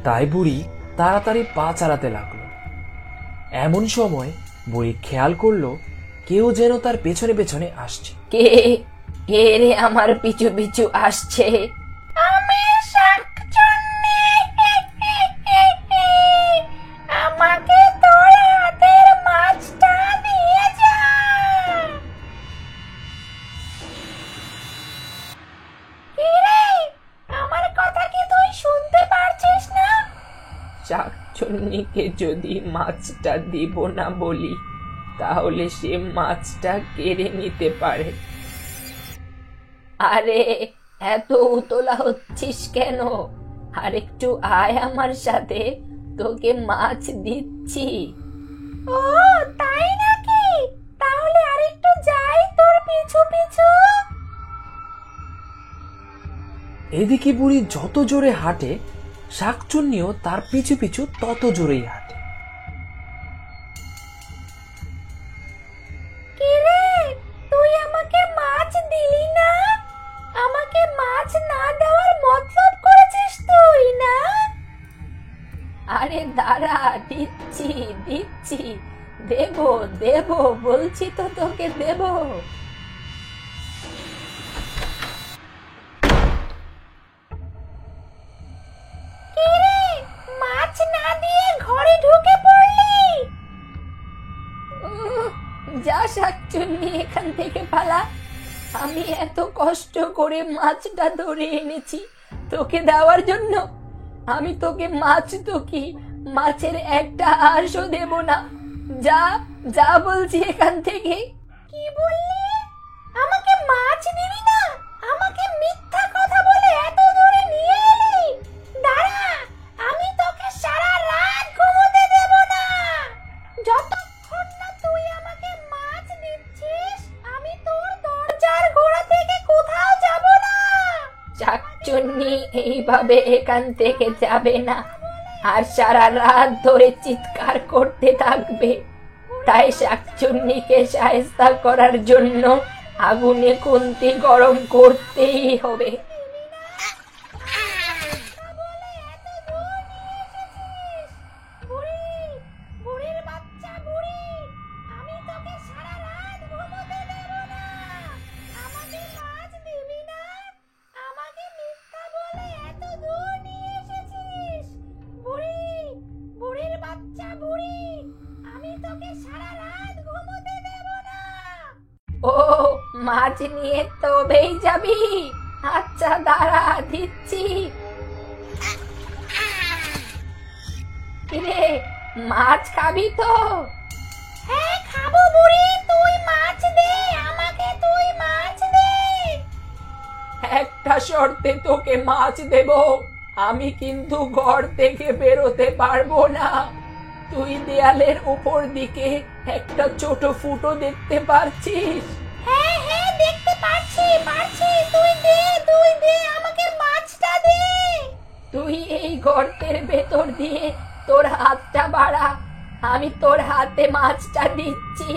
তাই বুড়ি তাড়াতাড়ি পা চালাতে লাগলো। এমন সময় বুড়ি খেয়াল করলো কেউ যেন তার পেছনে পেছনে আসছে। কে কে রে আমার পিছু পিছু আসছে? আমি শাকচুন্নি। আমাকে তোর হাতের মাছটা দিয়ে যা। কে রে, আমার কথা কি তুই শুনতে পারছিস না? শাকচুন্নিকে যদি মাছটা দিব না বলি, তাহলে সে মাছটা কেড়ে নিতে পারে। আরে এত উতলা হচ্ছিস কেন? আরেকটু আয় আমার সাথে, তোকে মাছ দিচ্ছি। ও তাই নাকি? তাহলে আরেকটু যাই তোর পিছু পিছু। এদিকে বুড়ি যত জোরে হাঁটে, শাকচুন্নিও তার পিছু পিছু তত জোরেই হাঁটে। কিরে, তুই আমাকে মাছ দিলি না? আমাকে মাছ না দেওয়ার মতলব করেছিস তুই না? আরে দাঁড়া, দিচ্ছি দিচ্ছি, দেব দেব, বলছি তো তোকে দেব। কিরে, মাছ না দিয়ে ঘরে ঢুকে পড়লি? যা শাকচুন্নি, এখান থেকে পালা। আমি এত কষ্ট করে মাছটা ধরে এনেছি তোকে দেওয়ার জন্য। আমি তোকে মাছ তো কি, মাছের একটা আঁশও দেব না। যা যা বলছি এখান থেকে। কি বললি? আমাকে মাছ দিবি না? আমাকে মিথ্যা কথা বলে এত দূরে নিয়ে এলি। দাঁড়া, আমি তোকে সারা রাত ঘুমোতে দেব না। যতক্ষণ না তুই আমাকে মাছ দিচ্ছিস, আমি তোর দরজার গোড়া থেকে কোথাও যাব না। শাকচুন্নি এইভাবে এখান থেকে যাবে না, আর সারা রাত ধরে চিৎকার করতে থাকবে। তাই শাকচুন্নিকে শায়েস্তা করার জন্য আগুনে খুন্তি গরম করতেই হবে। ও, মাছ নিয়ে তবেই যাবি? আচ্ছা দাঁড়া, দিচ্ছি। কিরে, মাছ খাবি তো? হ্যাঁ খাবো বুড়ি, তুই মাছ দে আমাকে, তুই মাছ দে। একটা শর্তে তোকে মাছ দেব, আমি কিন্তু ঘর থেকে বেরোতে পারবো না। তুই দেয়ালের উপর দিকে একটা ছোট ফুটো দেখতে পারছিস? হ্যাঁ হ্যাঁ দেখতে পাচ্ছি পাচ্ছি, তুই দে আমাকে মাছটা দে। তুই এই গর্তের ভেতর দিয়ে তোর হাতটা বাড়া, আমি তোর হাতে মাছটা দিচ্ছি।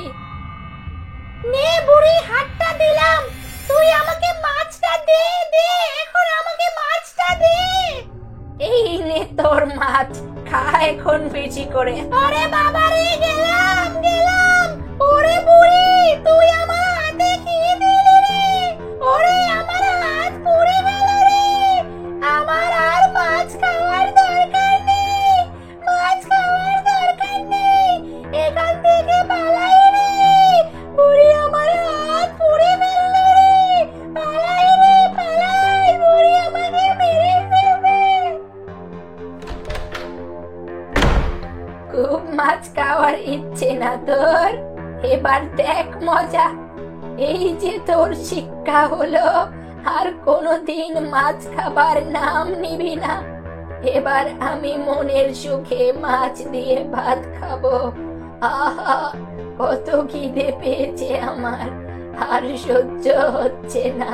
নে বুড়ি, হাতটা দিলাম, তুই আমাকে মাছটা দে, এখন আমাকে মাছটা দে। এই নে তোর মাছ, খা এখন বেশি করে। আরে বাবা রে, গেলাম গেলাম। ওরে বুড়ি, তুই আমার হাতে কি দিলি রে? ওরে আমার হাত পুড়ে গেল রে। আমার আর মাছ খাওয়ার দরকার নেই, মাছ খাওয়ার দরকার নেই, এখান থেকে পালাই রে। বুড়ি আমার হাত পুড়ে ফেলল রে, পালাই রে পালাই, বুড়ি আমাকে মেরে ফেলবে। খুব মাছ খাওয়ার ইচ্ছে না তোর? এবার দেখ মজা, এই যে তোর শিক্ষা হলো, আর কোনোদিন মাছ খাবার নাম নিবি না। এবার আমি মনের সুখে মাছ দিয়ে ভাত খাবো। আহা, কত খিদে পেয়েছে আমার, আর সহ্য হচ্ছে না।